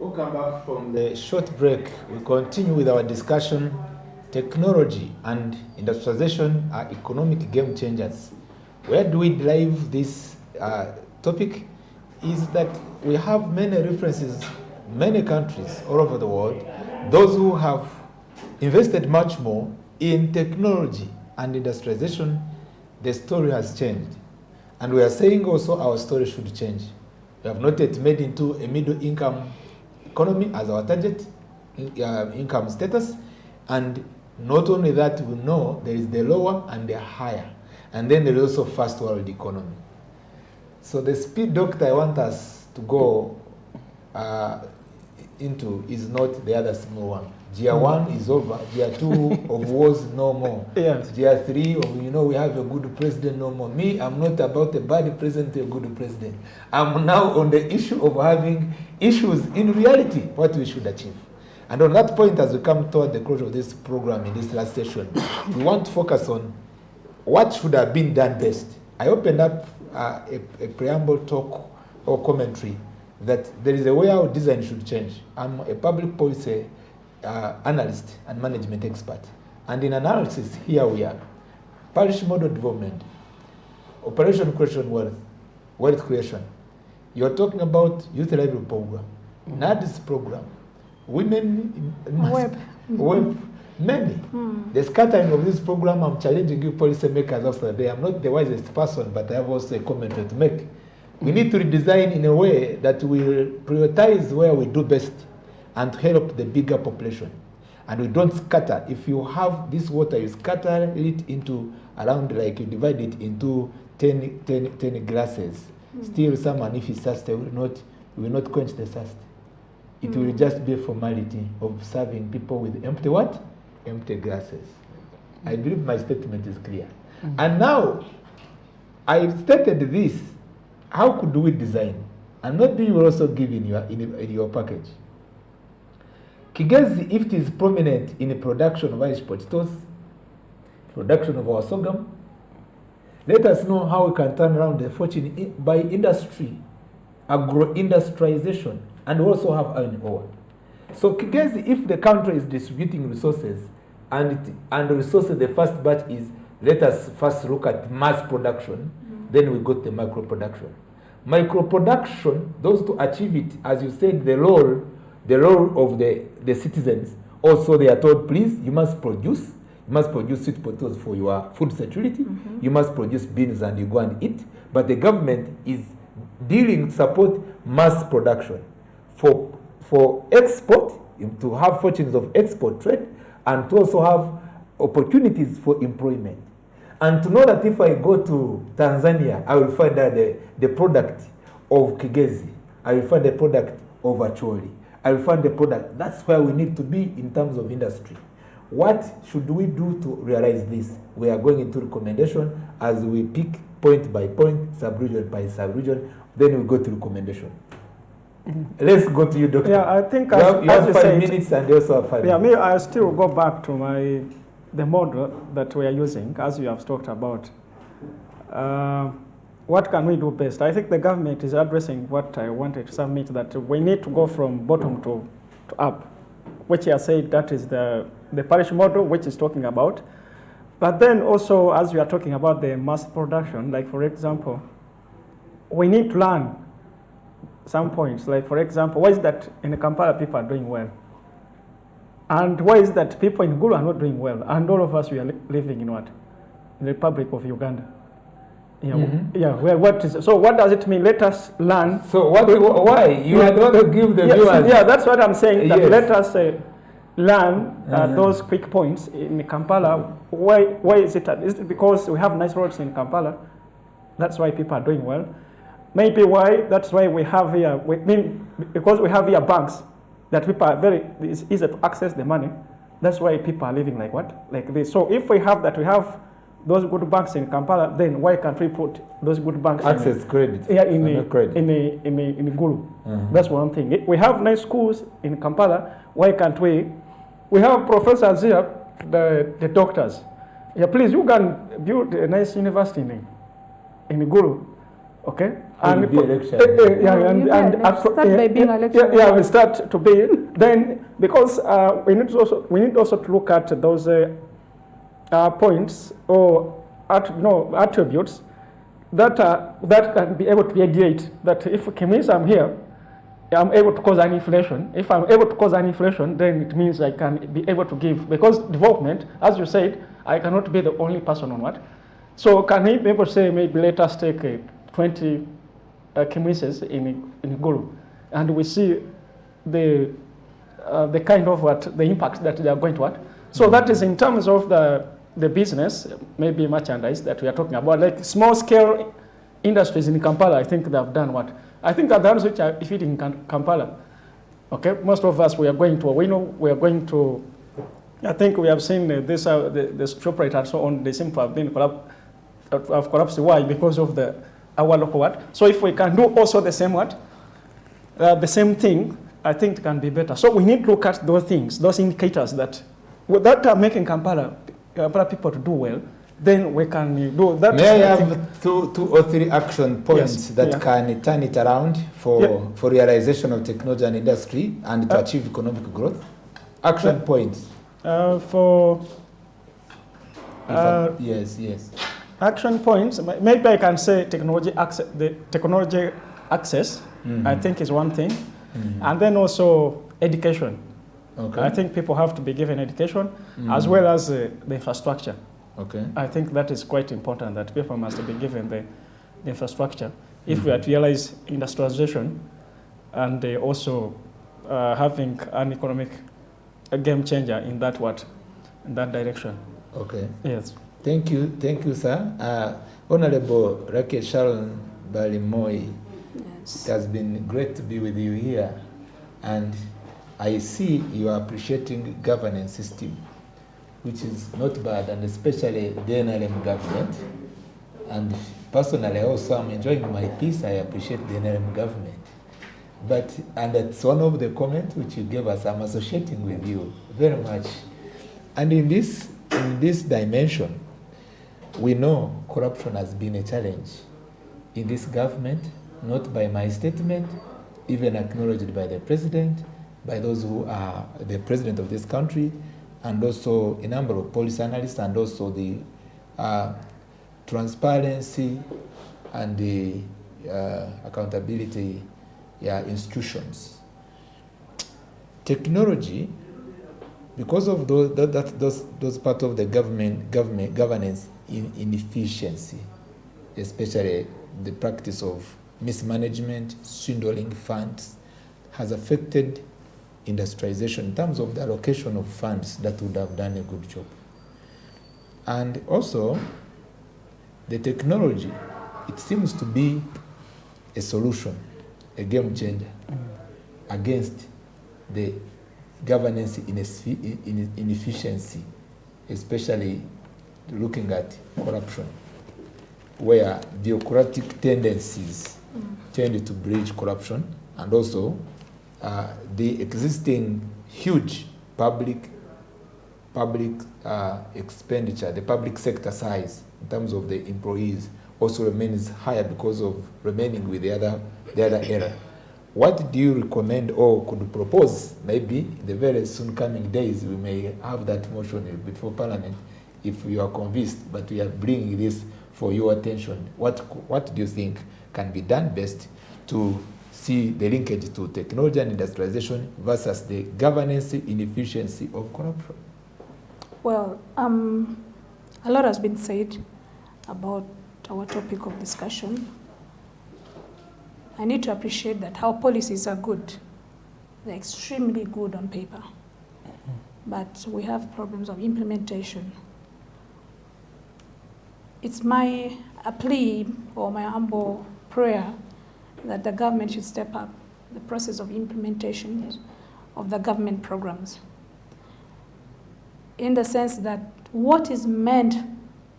Welcome back from the short break. We continue with our discussion. Technology and industrialization are economic game changers. Where do we derive this topic? Is that we have many references, many countries all over the world, those who have invested much more in technology and industrialization, the story has changed. And we are saying also our story should change. We have not yet made into a middle income economy as our target income status, and not only that, we know there is the lower and the higher, and then there is also first world economy. So the speed doctor I want us to go into is not the other small one. Year 1 is over. Year 2 of wars no more. Yes. Year 3 of we have a good president no more. Me, I'm not about a bad president, a good president. I'm now on the issue of having issues in reality, what we should achieve. And on that point, as we come toward the close of this program in this last session, we want to focus on what should have been done best. I opened up a preamble talk or commentary that there is a way our design should change. I'm a public policy analyst and management expert. And in analysis, here we are. Parish model development, operation creation wealth creation. You're talking about youth livelihood program, NADS program, women web, many. The scattering of this program, I'm challenging you policy makers after day. I'm not the wisest person, but I have also a commentary to make. We need to redesign in a way that will prioritize where we do best and to help the bigger population. And we don't scatter. If you have this water, you scatter it into around, like you divide it into 10 glasses. Still someone, if he's thirsty, will not quench the thirst. It will just be a formality of serving people with empty what? Empty glasses. I believe my statement is clear. And now, I stated this. How could we design? And maybe you will also give in your package. Kigezi, if it is prominent in the production of Irish potatoes, production of our sorghum, let us know how we can turn around the fortune by industry, agro-industrialization, and also have iron ore. So Kigezi, if the country is distributing resources, and resources, the first batch is, let us first look at mass production, then we go to micro production. Micro production, those to achieve it, as you said, the role of the citizens, also they are told, please, you must produce sweet potatoes for your food security, you must produce beans and you go and eat, but the government is dealing to support mass production for export, to have fortunes of export trade, and to also have opportunities for employment. And to know that if I go to Tanzania, I will find that the product of Kigezi, I will find the product of Acholi, I will find the product. That's where we need to be in terms of industry. What should we do to realize this? We are going into recommendation as we pick point by point, sub-region by sub-region, then we go to recommendation. Let's go to you, Doctor. Yeah, I think you have 5 minutes and you also have 5 minutes. Me, I still go back to the model that we are using, as you have talked about. What can we do best? I think the government is addressing what I wanted to submit, that we need to go from bottom to up, which I said that is the parish model, which is talking about. But then also, as we are talking about the mass production, like for example, we need to learn some points. Like for example, why is that in Kampala people are doing well? And why is that people in Gulu are not doing well? And all of us, we are living in what? In the Republic of Uganda. So what does it mean? Let us learn. So why? You are going to give the viewers. Yeah, that's what I'm saying. That let us learn those quick points in Kampala. Why is it? Is it because we have nice roads in Kampala? That's why people are doing well. Maybe that's why we have here, because we have here banks that people are it's easy to access the money. That's why people are living like what? Like this. So if we have those good banks in Kampala, then why can't we put those good banks access credit? Yeah, in Gulu. That's one thing. We have nice schools in Kampala. Why can't we? We have professors here, the doctors. Yeah, please, you can build a nice university in Gulu. Okay, and be a lecturer. Start by being a lecturer. Yeah, we start to be then, because we need also to look at those points or attributes that can be able to mediate. That if I'm here, I'm able to cause an inflation. If I'm able to cause an inflation, then it means I can be able to give, because development, as you said, I cannot be the only person on what. So can we be able to say, maybe let us take 20 chemises in Gulu, and we see the kind of the impact that they are going to what. So that is in terms of the business, maybe merchandise that we are talking about, like small scale industries in Kampala. I think they have done what. I think at the ones which are feeding in Kampala. Okay, most of us, we are going to Owino, we are going to, I think we have seen the Shoprite and so on, they seem to have been collapsed. Why? Because of our local what. So if we can do also the same what, the same thing, I think it can be better. So we need to look at those things, those indicators that are making Kampala people to do well. Then we can do that. May I have two or three action points that can turn it around for realization of technology and industry and to achieve economic growth? Action points. Yes. Action points. Maybe I can say technology access. The technology access, I think, is one thing, and then also education. Okay. I think people have to be given education as well as the infrastructure. Okay. I think that is quite important, that people must be given the infrastructure. If we are to realize industrialization and also having an economic game changer in that direction. Okay. Yes. Thank you, sir. Honorable Rakesh Sharon Balimoi, it has been great to be with you here, and I see you are appreciating governance system, which is not bad, and especially the NRM government. And personally, also, I'm enjoying my peace. I appreciate the NRM government. And that's one of the comments which you gave us. I'm associating with you very much. And in this dimension, we know corruption has been a challenge in this government, not by my statement, even acknowledged by the president, by those who are the president of this country, and also a number of policy analysts, and also the transparency and the accountability institutions. Technology, because of those part of the governance inefficiency, especially the practice of mismanagement, swindling funds, has affected industrialization in terms of the allocation of funds that would have done a good job. And also, the technology, it seems to be a solution, a game changer against the governance inefficiency, especially looking at corruption, where bureaucratic tendencies tend to bridge corruption, and also the existing huge public expenditure, the public sector size in terms of the employees also remains higher because of remaining with the other era. What do you recommend or could propose? Maybe in the very soon coming days we may have that motion before Parliament if you are convinced, but we are bringing this for your attention. What do you think can be done best to see the linkage to technology and industrialization versus the governance inefficiency of corruption? Well, a lot has been said about our topic of discussion. I need to appreciate that our policies are good. They're extremely good on paper. But we have problems of implementation. It's my plea or my humble prayer that the government should step up the process of implementation of the government programs, in the sense that what is meant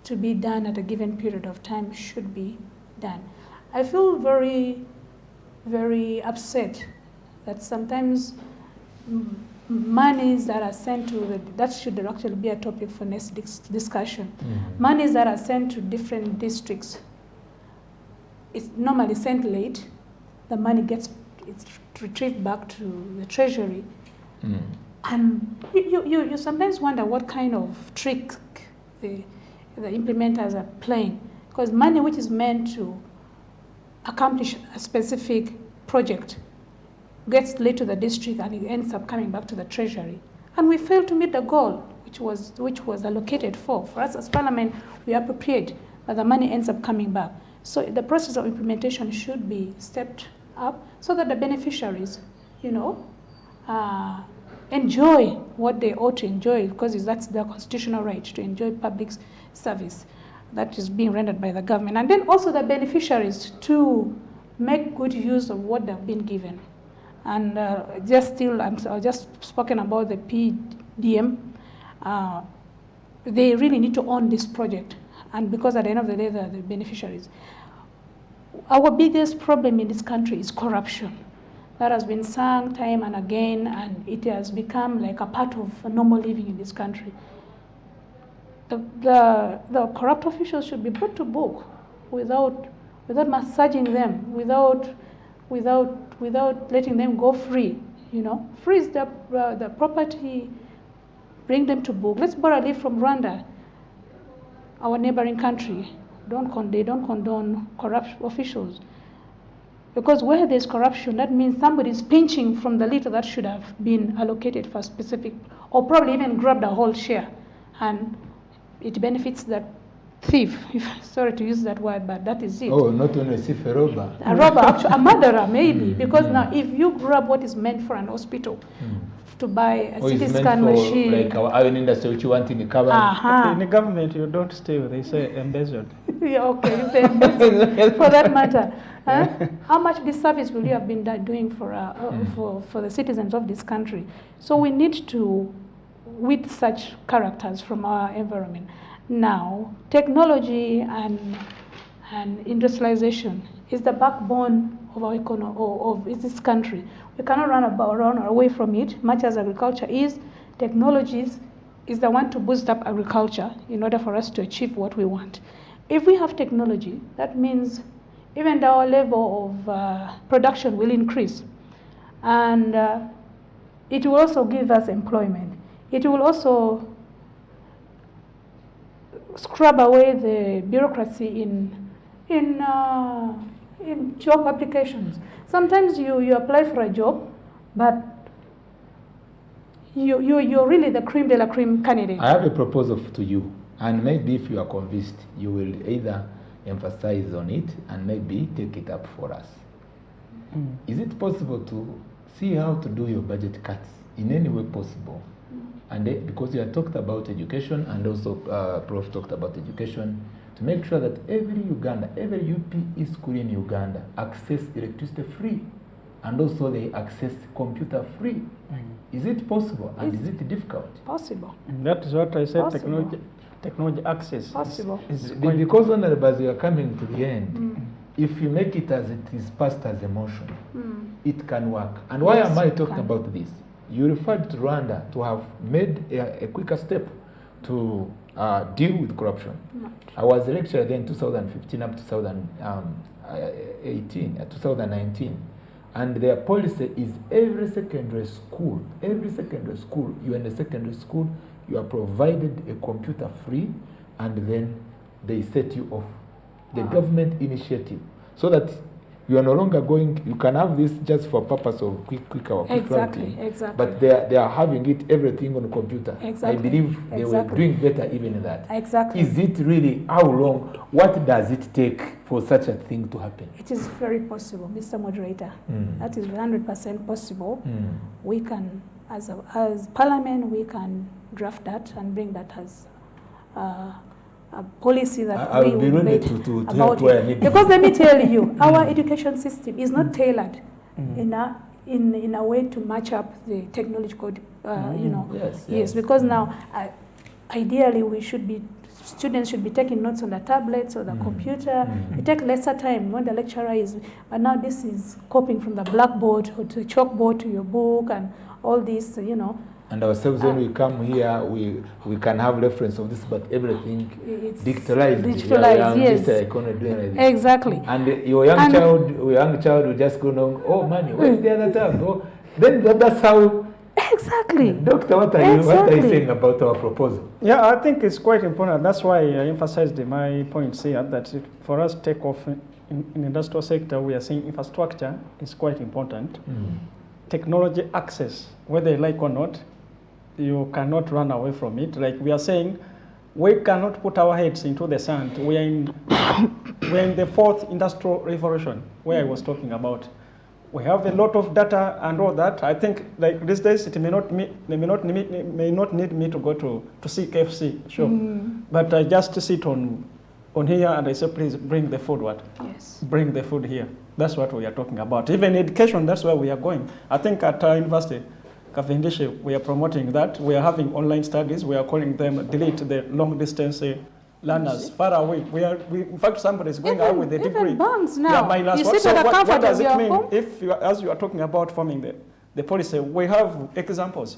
to be done at a given period of time should be done. I feel very, very upset that sometimes monies that are sent to that should actually be a topic for next discussion. Monies that are sent to different districts, it's normally sent late. The money it's retrieved back to the treasury. And you sometimes wonder what kind of trick the implementers are playing, because money which is meant to accomplish a specific project gets late to the district and it ends up coming back to the treasury. And we fail to meet the goal which was allocated for. For us as Parliament, we appropriate, but the money ends up coming back. So the process of implementation should be stepped up so that the beneficiaries, enjoy what they ought to enjoy, because that's their constitutional right to enjoy public service that is being rendered by the government. And then also the beneficiaries to make good use of what they've been given. And I just spoken about the PDM. They really need to own this project, and because at the end of the day, they're the beneficiaries. Our biggest problem in this country is corruption. That has been sung time and again, and it has become like a part of normal living in this country. The corrupt officials should be brought to book without massaging them, without letting them go free. Freeze the property, bring them to book. Let's borrow a leaf from Rwanda, our neighboring country. They don't condone corrupt officials. Because where there's corruption, that means somebody's pinching from the little that should have been allocated for specific, or probably even grabbed a whole share. And it benefits that thief, sorry to use that word, but that is it. Oh, not only a thief, a robber. A robber, actually, a murderer maybe, because now if you grab what is meant for an hospital, to buy a CT scan machine. Like our iron industry, which you want in the cover. In the government, you don't steal, they say embezzled. Yeah, okay, for that matter. How much disservice will you have been doing for the citizens of this country? So we need to weed such characters from our environment. Now, technology and industrialization is the backbone of our economy, of this country. We cannot run away from it, much as agriculture is. Technologies is the one to boost up agriculture in order for us to achieve what we want. If we have technology, that means even our level of production will increase. And it will also give us employment. It will also scrub away the bureaucracy in job applications. Sometimes you apply for a job, but you're really the creme de la creme candidate. I have a proposal to you, and maybe if you are convinced, you will either emphasize on it and maybe take it up for us. Is it possible to see how to do your budget cuts in any way possible? And because you have talked about education, and also Prof talked about education, to make sure that every UP school in Uganda access electricity free, and also they access computer free. Is it possible, and is it difficult? Possible. And that is what I said, Possible. technology access. Possible. Because as you are coming to the end, if you make it as it is passed as a motion, it can work. And why am I talking about this? You referred to Rwanda to have made a quicker step to deal with corruption. I was a lecturer then 2015 up to 2019. And their policy is every secondary school, you are in a secondary school, you are provided a computer free, and then they set you off. The government initiative, so that you are no longer going, you can have this just for purpose of quick or quick Exactly. But they are having it, everything on the computer. Exactly. I believe they were doing better even in that. Exactly. Is it really, how long, what does it take for such a thing to happen? It is very possible, Mr. Moderator. That is 100% possible. We can, as Parliament, we can draft that and bring that as a policy that I we will be will ready make to about help where I it. need Because let me tell you, our education system is not tailored in a way to match up the technological, Yes. Because now, ideally, students should be taking notes on the tablets or the computer. It takes lesser time when the lecturer is, but now this is copying from the blackboard or to the chalkboard to your book and all this, And ourselves, when we come here, we can have reference of this, but everything It's digitalized. digitalized, yes. This economy doing like this. Exactly. And your young child will just go on, oh, money, where's the other tab? Oh, then that's how. Exactly. Doctor, what are you saying about our proposal? Yeah, I think it's quite important. That's why I emphasized my points here that for us to take off in industrial sector, we are saying infrastructure is quite important. Technology access, whether you like or not, you cannot run away from it. Like we are saying, we cannot put our heads into the sand. We are in the fourth industrial revolution, where I was talking about. We have a lot of data and all that. I think like these days it may not need me to go to see KFC shop, but I just sit on here and I say, please bring the food. What? Yes. Bring the food here. That's what we are talking about. Even education, that's where we are going. I think at our university, Cavendish, we are promoting that. We are having online studies. We are calling them delete the long distance learners far away. In fact, somebody is going out with a degree. Even banks now. Yeah, you sit at the comfort what does of it your mean home? if as you are talking about forming the policy? We have examples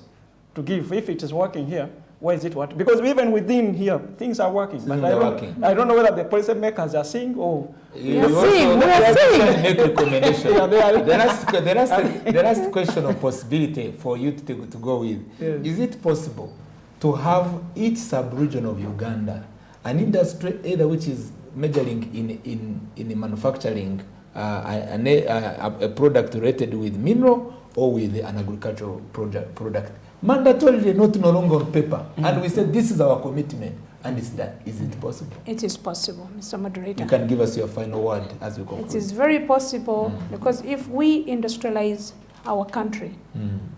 to give. If it is working here, why is it what? Because even within here, things are working. But I don't know whether the policy makers are seeing or we are seeing. Make recommendation. The last question of possibility for you to go with. Yes. Is it possible to have each sub-region of Uganda an industry either which is majoring in manufacturing a product related with mineral or with an agricultural product? Mandatorily, not no longer on paper. And we said this is our commitment, and it's done. Is it possible? It is possible, Mr. Moderator. You can give us your final word as we conclude. It is very possible because if we industrialize our country,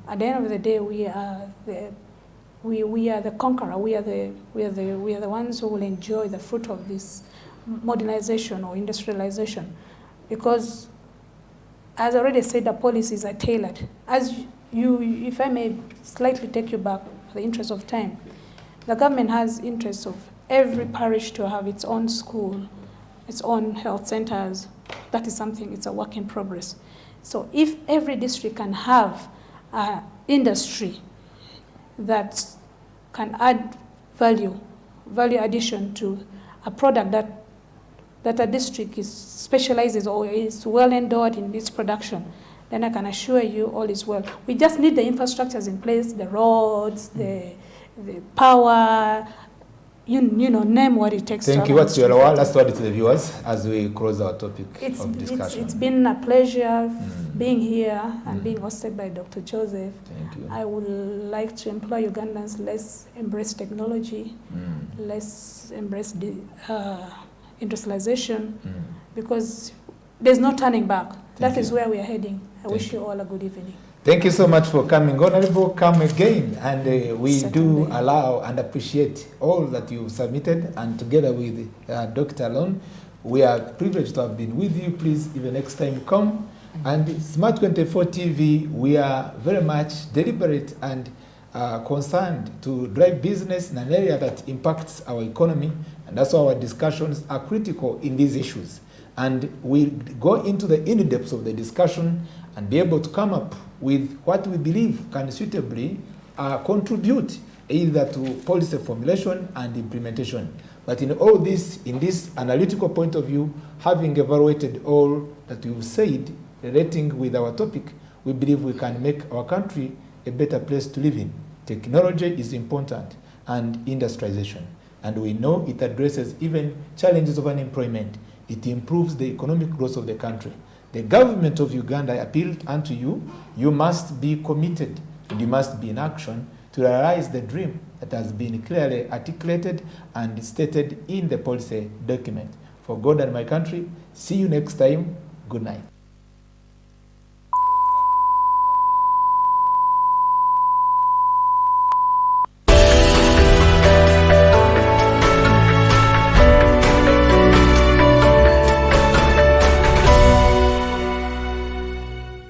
at the end of the day, we are the conqueror. We are the ones who will enjoy the fruit of this modernization or industrialization, because, as I already said, the policies are tailored. If I may slightly take you back for the interest of time, the government has interest of every parish to have its own school, its own health centers. That is something, it's a work in progress. So if every district can have an industry that can add value addition to a product that a district specializes or is well endowed in its production, then I can assure you all is well. We just need the infrastructures in place, the roads, the power, you know, name what it takes. Thank you. What's your last word to the viewers as we close our topic of discussion? It's been a pleasure being here and being hosted by Dr. Joseph. Thank you. I would like to implore Ugandans, let's embrace technology, let's embrace the industrialization, because there's no turning back. That is where we are heading. I wish you all a good evening. Thank you so much for coming. Honorable, come again. And we Certainly. do allow and appreciate all that you've submitted. And together with Dr. Alon, we are privileged to have been with you. Please, even next time you come. And Smart24 TV, we are very much deliberate and concerned to drive business in an area that impacts our economy. And that's why our discussions are critical in these issues. And we go into the in-depths of the discussion and be able to come up with what we believe can suitably contribute either to policy formulation and implementation. But in all this, in this analytical point of view, having evaluated all that you've said relating with our topic, we believe we can make our country a better place to live in. Technology is important, and industrialization. And we know it addresses even challenges of unemployment. It improves the economic growth of the country. The government of Uganda appealed unto you. You must be committed and you must be in action to realize the dream that has been clearly articulated and stated in the policy document. For God and my country, see you next time. Good night.